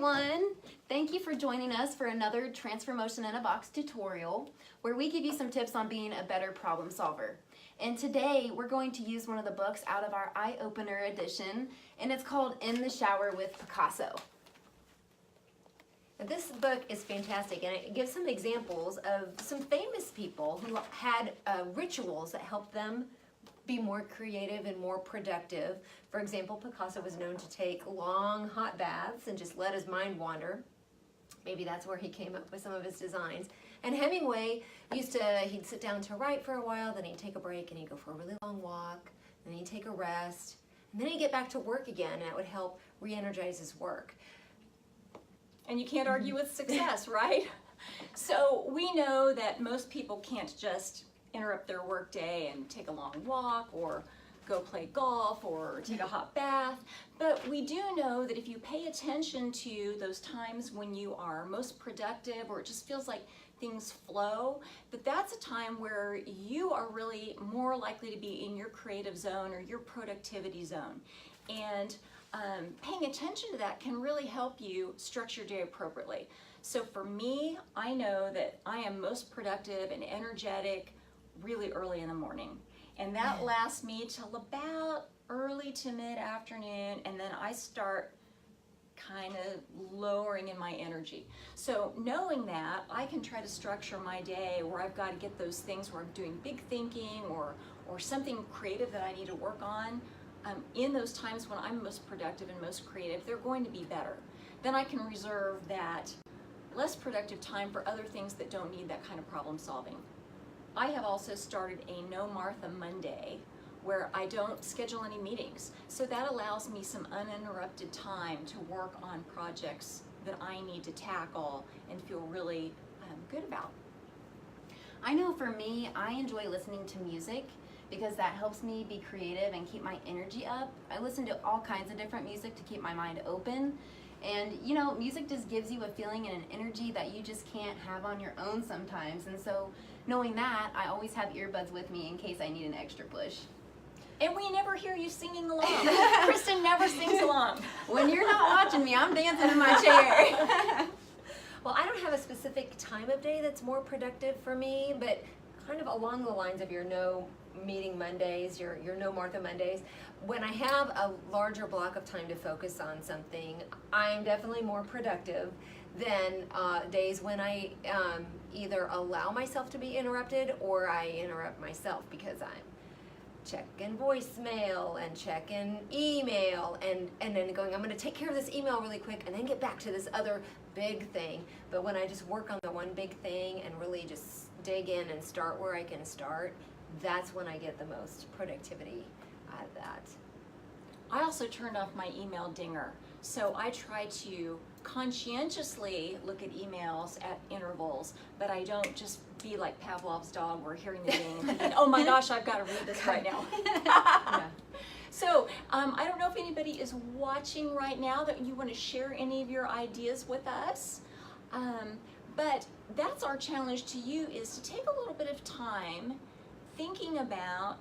everyone. Thank you for joining us for another Transformotion in a Box tutorial where we give you some tips on being a better problem solver. And today we're going to use one of the books out of our Eye Opener edition, and it's called In the Shower with Picasso. This book is fantastic, and it gives some examples of some famous people who had rituals that helped them be more creative and more productive. For example, Picasso was known to take long hot baths and just let his mind wander. Maybe that's where he came up with some of his designs. And Hemingway he'd sit down to write for a while, then he'd take a break and he'd go for a really long walk, then he'd take a rest, and then he'd get back to work again, and that would help re-energize his work. And you can't argue with success, right? So we know that most people can't just interrupt their work day and take a long walk or go play golf or take a hot bath, but we do know that if you pay attention to those times when you are most productive or it just feels like things flow, that's a time where you are really more likely to be in your creative zone or your productivity zone. And paying attention to that can really help you structure your day appropriately. So for me, I know that I am most productive and energetic really early in the morning. And that lasts me till about early to mid-afternoon, and then I start kind of lowering in my energy. So knowing that, I can try to structure my day where I've got to get those things where I'm doing big thinking or something creative that I need to work on. In those times when I'm most productive and most creative, they're going to be better. Then I can reserve that less productive time for other things that don't need that kind of problem solving. I have also started a No Martha Monday where I don't schedule any meetings. So that allows me some uninterrupted time to work on projects that I need to tackle and feel really good about. I know for me, I enjoy listening to music because that helps me be creative and keep my energy up. I listen to all kinds of different music to keep my mind open. And you know, music just gives you a feeling and an energy that you just can't have on your own sometimes. And so knowing that, I always have earbuds with me in case I need an extra push. And we never hear you singing along. Kristen never sings along. When you're not watching me, I'm dancing in my chair. Well, I don't have a specific time of day that's more productive for me, but kind of along the lines of your no meeting Mondays, your no Martha Mondays, when I have a larger block of time to focus on something, I'm definitely more productive than days when I either allow myself to be interrupted or I interrupt myself because I'm checking voicemail and checking email and then going, I'm going to take care of this email really quick and then get back to this other big thing. But when I just work on the one big thing and really just dig in and start where I can start, that's when I get the most productivity out of that. I also turned off my email dinger. So I try to conscientiously look at emails at intervals, but I don't just be like Pavlov's dog where hearing the ding and thinking, oh my gosh, I've got to read this right now. Yeah. So I don't know if anybody is watching right now that you want to share any of your ideas with us. But that's our challenge to you, is to take a little bit of time thinking about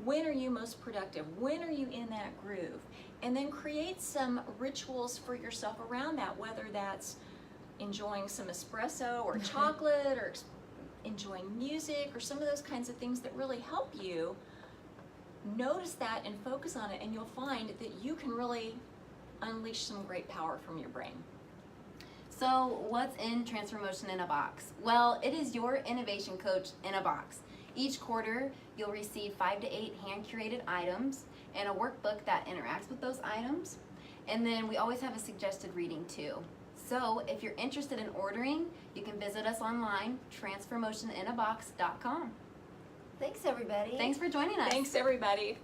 when are you most productive, when are you in that groove, and then create some rituals for yourself around that, whether that's enjoying some espresso or chocolate or enjoying music or some of those kinds of things that really help you. Notice that and focus on it, and you'll find that you can really unleash some great power from your brain. So what's in Transformotion in a Box? Well, it is your innovation coach in a box. Each quarter, you'll receive 5 to 8 hand-curated items and a workbook that interacts with those items. And then we always have a suggested reading too. So if you're interested in ordering, you can visit us online, transformotioninabox.com. Thanks, everybody. Thanks for joining us. Thanks, everybody.